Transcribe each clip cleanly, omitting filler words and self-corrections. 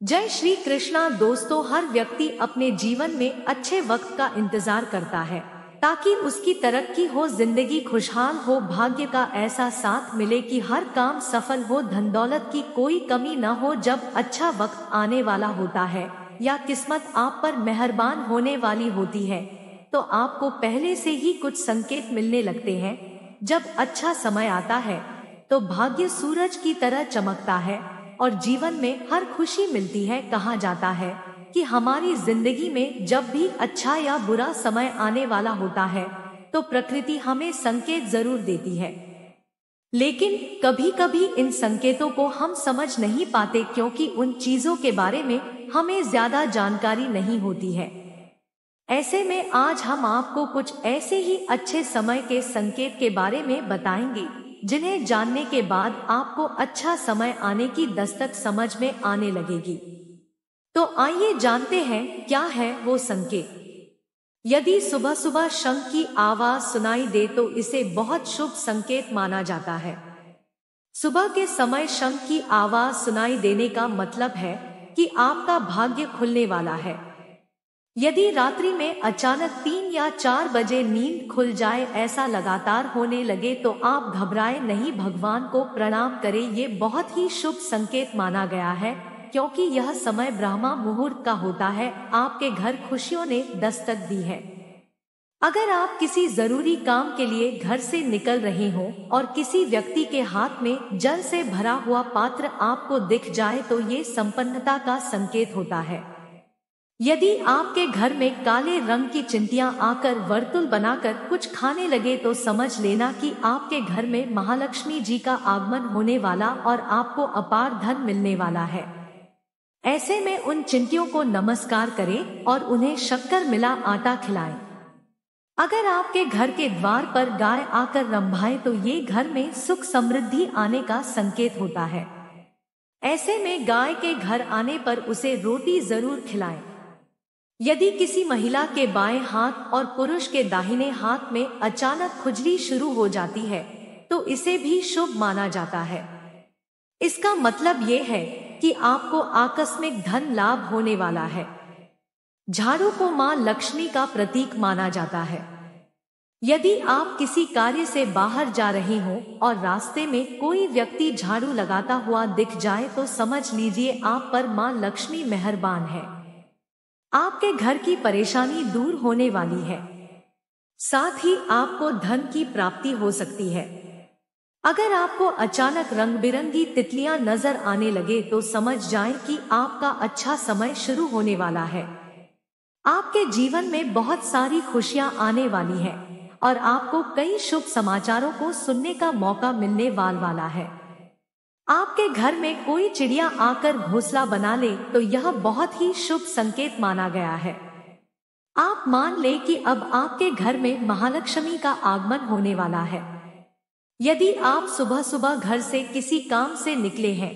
जय श्री कृष्णा दोस्तों। हर व्यक्ति अपने जीवन में अच्छे वक्त का इंतजार करता है ताकि उसकी तरक्की हो, जिंदगी खुशहाल हो, भाग्य का ऐसा साथ मिले कि हर काम सफल हो, धन दौलत की कोई कमी न हो। जब अच्छा वक्त आने वाला होता है या किस्मत आप पर मेहरबान होने वाली होती है तो आपको पहले से ही कुछ संकेत मिलने लगते हैं। जब अच्छा समय आता है तो भाग्य सूरज की तरह चमकता है और जीवन में हर खुशी मिलती है। कहा जाता है कि हमारी जिंदगी में जब भी अच्छा या बुरा समय आने वाला होता है तो प्रकृति हमें संकेत जरूर देती है, लेकिन कभी कभी इन संकेतों को हम समझ नहीं पाते क्योंकि उन चीजों के बारे में हमें ज्यादा जानकारी नहीं होती है। ऐसे में आज हम आपको कुछ ऐसे ही अच्छे समय के संकेत के बारे में बताएंगे जिन्हें जानने के बाद आपको अच्छा समय आने की दस्तक समझ में आने लगेगी। तो आइए जानते हैं क्या है वो संकेत। यदि सुबह सुबह शंख की आवाज सुनाई दे तो इसे बहुत शुभ संकेत माना जाता है। सुबह के समय शंख की आवाज सुनाई देने का मतलब है कि आपका भाग्य खुलने वाला है। यदि रात्रि में अचानक 3 या 4 बजे नींद खुल जाए, ऐसा लगातार होने लगे तो आप घबराए नहीं, भगवान को प्रणाम करें। ये बहुत ही शुभ संकेत माना गया है क्योंकि यह समय ब्रह्मा मुहूर्त का होता है। आपके घर खुशियों ने दस्तक दी है। अगर आप किसी जरूरी काम के लिए घर से निकल रहे हो और किसी व्यक्ति के हाथ में जल से भरा हुआ पात्र आपको दिख जाए तो ये संपन्नता का संकेत होता है। यदि आपके घर में काले रंग की चिंटियां आकर वर्तुल बनाकर कुछ खाने लगे तो समझ लेना कि आपके घर में महालक्ष्मी जी का आगमन होने वाला और आपको अपार धन मिलने वाला है। ऐसे में उन चिंटियों को नमस्कार करें और उन्हें शक्कर मिला आटा खिलाएं। अगर आपके घर के द्वार पर गाय आकर रंभाए तो ये घर में सुख समृद्धि आने का संकेत होता है। ऐसे में गाय के घर आने पर उसे रोटी जरूर खिलाएं। यदि किसी महिला के बाएं हाथ और पुरुष के दाहिने हाथ में अचानक खुजली शुरू हो जाती है तो इसे भी शुभ माना जाता है। इसका मतलब ये है कि आपको आकस्मिक धन लाभ होने वाला है। झाड़ू को मां लक्ष्मी का प्रतीक माना जाता है। यदि आप किसी कार्य से बाहर जा रहे हो और रास्ते में कोई व्यक्ति झाड़ू लगाता हुआ दिख जाए तो समझ लीजिए आप पर मां लक्ष्मी मेहरबान है। आपके घर की परेशानी दूर होने वाली है, साथ ही आपको धन की प्राप्ति हो सकती है। अगर आपको अचानक रंग बिरंगी तितलियां नजर आने लगे तो समझ जाएं कि आपका अच्छा समय शुरू होने वाला है। आपके जीवन में बहुत सारी खुशियां आने वाली है और आपको कई शुभ समाचारों को सुनने का मौका मिलने वाला है। आपके घर में कोई चिड़िया आकर घोंसला बना ले तो यह बहुत ही शुभ संकेत माना गया है। आप मान ले कि अब आपके घर में महालक्ष्मी का आगमन होने वाला है। यदि आप सुबह सुबह घर से किसी काम से निकले हैं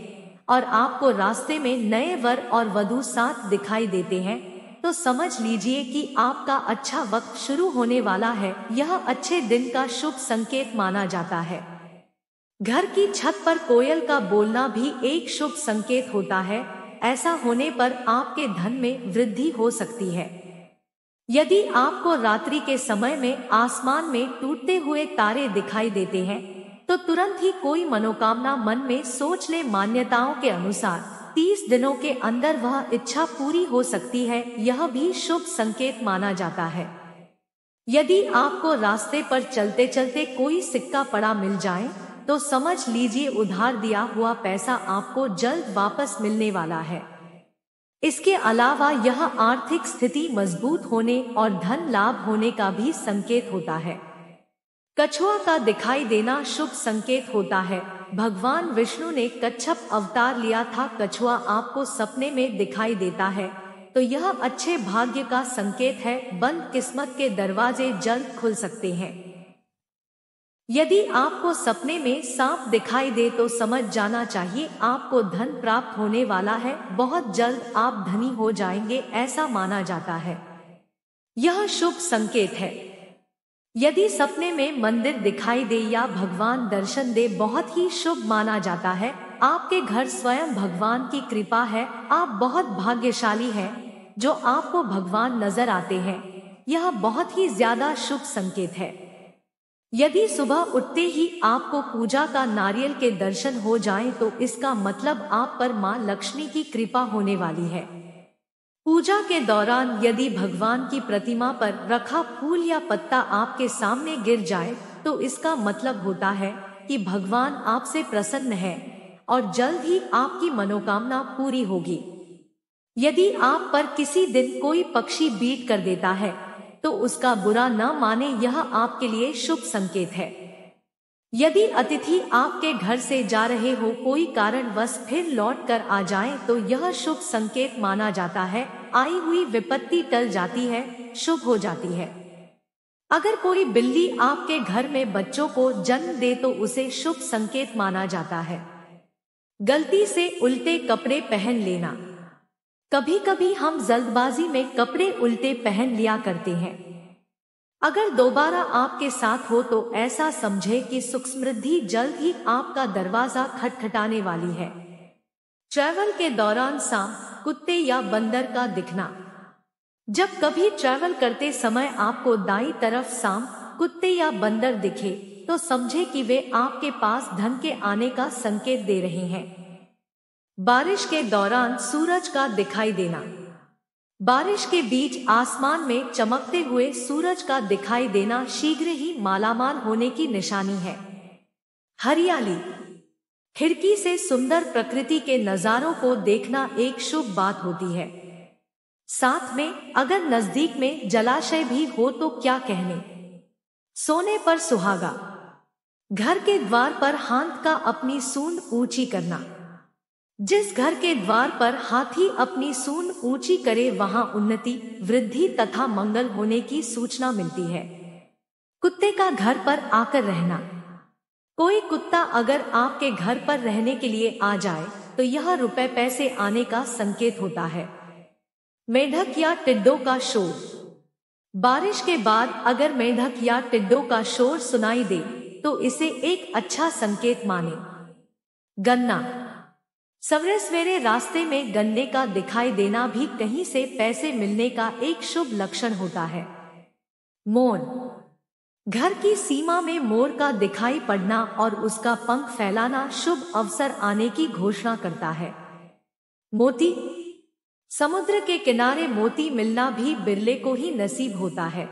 और आपको रास्ते में नए वर और वधू साथ दिखाई देते हैं तो समझ लीजिए कि आपका अच्छा वक्त शुरू होने वाला है। यह अच्छे दिन का शुभ संकेत माना जाता है। घर की छत पर कोयल का बोलना भी एक शुभ संकेत होता है। ऐसा होने पर आपके धन में वृद्धि हो सकती है। यदि आपको रात्रि के समय में आसमान में टूटते हुए तारे दिखाई देते हैं तो तुरंत ही कोई मनोकामना मन में सोच ले। मान्यताओं के अनुसार 30 दिनों के अंदर वह इच्छा पूरी हो सकती है। यह भी शुभ संकेत माना जाता है। यदि आपको रास्ते पर चलते चलते कोई सिक्का पड़ा मिल जाए तो समझ लीजिए उधार दिया हुआ पैसा आपको जल्द वापस मिलने वाला है। इसके अलावा यह आर्थिक स्थिति मजबूत होने और धन लाभ होने का भी संकेत होता है। कछुआ का दिखाई देना शुभ संकेत होता है। भगवान विष्णु ने कच्छप अवतार लिया था। कछुआ आपको सपने में दिखाई देता है तो यह अच्छे भाग्य का संकेत है। बंद किस्मत के दरवाजे जल्द खुल सकते हैं। यदि आपको सपने में सांप दिखाई दे तो समझ जाना चाहिए आपको धन प्राप्त होने वाला है। बहुत जल्द आप धनी हो जाएंगे, ऐसा माना जाता है। यह शुभ संकेत है। यदि सपने में मंदिर दिखाई दे या भगवान दर्शन दे बहुत ही शुभ माना जाता है। आपके घर स्वयं भगवान की कृपा है। आप बहुत भाग्यशाली हैं जो आपको भगवान नजर आते हैं। यह बहुत ही ज्यादा शुभ संकेत है। यदि सुबह उठते ही आपको पूजा का नारियल के दर्शन हो जाएं तो इसका मतलब आप पर मां लक्ष्मी की कृपा होने वाली है। पूजा के दौरान यदि भगवान की प्रतिमा पर रखा फूल या पत्ता आपके सामने गिर जाए तो इसका मतलब होता है कि भगवान आपसे प्रसन्न है और जल्द ही आपकी मनोकामना पूरी होगी। यदि आप पर किसी दिन कोई पक्षी बीट कर देता है तो उसका बुरा न माने, यह आपके लिए शुभ संकेत है। यदि अतिथि आपके घर से जा रहे हो कोई कारणवश फिर लौट कर आ जाए तो यह शुभ संकेत माना जाता है। आई हुई विपत्ति टल जाती है, शुभ हो जाती है। अगर कोई बिल्ली आपके घर में बच्चों को जन्म दे तो उसे शुभ संकेत माना जाता है। गलती से उल्टे कपड़े पहन लेना। कभी कभी हम जल्दबाजी में कपड़े उल्टे पहन लिया करते हैं। अगर दोबारा आपके साथ हो तो ऐसा समझे कि सुख समृद्धि जल्द ही आपका दरवाजा खटखटाने वाली है। ट्रैवल के दौरान सांप, कुत्ते या बंदर का दिखना। जब कभी ट्रैवल करते समय आपको दाईं तरफ सांप, कुत्ते या बंदर दिखे तो समझे कि वे आपके पास धन के आने का संकेत दे रहे हैं। बारिश के दौरान सूरज का दिखाई देना। बारिश के बीच आसमान में चमकते हुए सूरज का दिखाई देना शीघ्र ही मालामाल होने की निशानी है। हरियाली। खिड़की से सुंदर प्रकृति के नजारों को देखना एक शुभ बात होती है। साथ में अगर नजदीक में जलाशय भी हो तो क्या कहने। सोने पर सुहागा। घर के द्वार पर हाथ का अपनी सूंड ऊंची करना। जिस घर के द्वार पर हाथी अपनी सूंड ऊंची करे वहां उन्नति, वृद्धि तथा मंगल होने की सूचना मिलती है। कुत्ते का घर पर आकर रहना। कोई कुत्ता अगर आपके घर पर रहने के लिए आ जाए तो यह रुपए पैसे आने का संकेत होता है। मेंढक या टिड्डों का शोर। बारिश के बाद अगर मेंढक या टिड्डों का शोर सुनाई दे तो इसे एक अच्छा संकेत माने। गन्ना। सवेरे सवेरे रास्ते में गन्ने का दिखाई देना भी कहीं से पैसे मिलने का एक शुभ लक्षण होता है। मोर। घर की सीमा में मोर का दिखाई पड़ना और उसका पंख फैलाना शुभ अवसर आने की घोषणा करता है। मोती। समुद्र के किनारे मोती मिलना भी बिरले को ही नसीब होता है।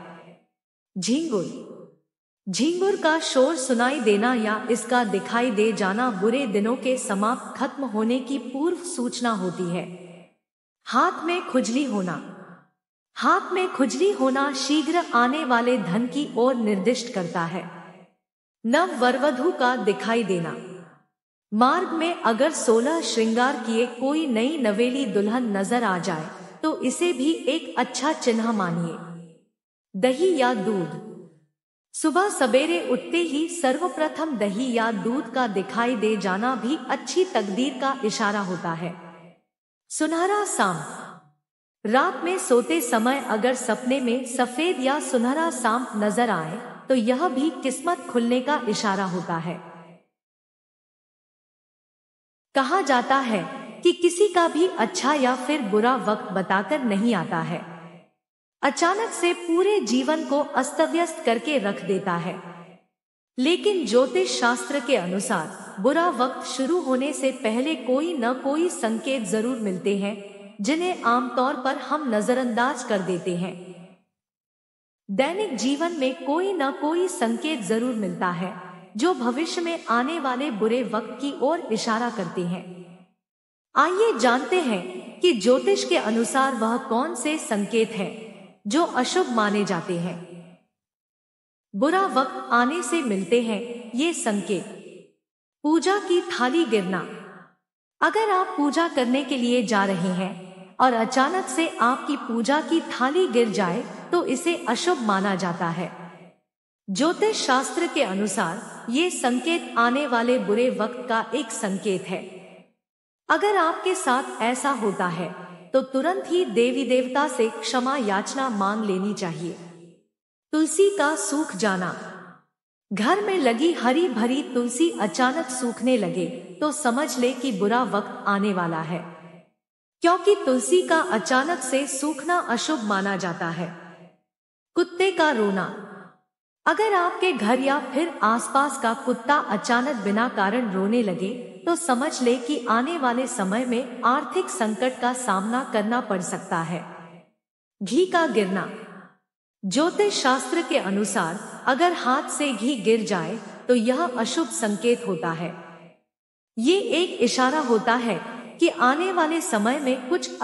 झींगुर। झींगुर का शोर सुनाई देना या इसका दिखाई दे जाना बुरे दिनों के समाप्त खत्म होने की पूर्व सूचना होती है। हाथ में खुजली होना। हाथ में खुजली होना शीघ्र आने वाले धन की ओर निर्दिष्ट करता है। नव वरवधू का दिखाई देना। मार्ग में अगर 16 श्रृंगार किए कोई नई नवेली दुल्हन नजर आ जाए तो इसे भी एक अच्छा चिन्ह मानिए। दही या दूध। सुबह सवेरे उठते ही सर्वप्रथम दही या दूध का दिखाई दे जाना भी अच्छी तकदीर का इशारा होता है। सुनहरा सांप। रात में सोते समय अगर सपने में सफेद या सुनहरा सांप नजर आए तो यह भी किस्मत खुलने का इशारा होता है। कहा जाता है कि किसी का भी अच्छा या फिर बुरा वक्त बताकर नहीं आता है, अचानक से पूरे जीवन को अस्त व्यस्त करके रख देता है। लेकिन ज्योतिष शास्त्र के अनुसार बुरा वक्त शुरू होने से पहले कोई न कोई संकेत जरूर मिलते हैं जिन्हें आमतौर पर हम नजरअंदाज कर देते हैं। दैनिक जीवन में कोई न कोई संकेत जरूर मिलता है जो भविष्य में आने वाले बुरे वक्त की ओर इशारा करते हैं। आइए जानते हैं कि ज्योतिष के अनुसार वह कौन से संकेत हैं जो अशुभ माने जाते हैं। बुरा वक्त आने से मिलते हैं ये संकेत। पूजा की थाली गिरना। अगर आप पूजा करने के लिए जा रहे हैं और अचानक से आपकी पूजा की थाली गिर जाए तो इसे अशुभ माना जाता है। ज्योतिष शास्त्र के अनुसार ये संकेत आने वाले बुरे वक्त का एक संकेत है। अगर आपके साथ ऐसा होता है तो तुरंत ही देवी देवता से क्षमा याचना मांग लेनी चाहिए। तुलसी का सूख जाना। घर में लगी हरी भरी तुलसी अचानक सूखने लगे तो समझ ले कि बुरा वक्त आने वाला है, क्योंकि तुलसी का अचानक से सूखना अशुभ माना जाता है। कुत्ते का रोना। अगर आपके घर या फिर आसपास का कुत्ता अचानक बिना कारण रोने लगे तो समझ ले कि आने वाले समय में आर्थिक संकट का सामना करना पड़ सकता है। घी का गिरना। ज्योतिष शास्त्र के अनुसार अगर हाथ से घी गिर जाए तो यह अशुभ संकेत होता है। ये एक इशारा होता है कि आने वाले समय में कुछ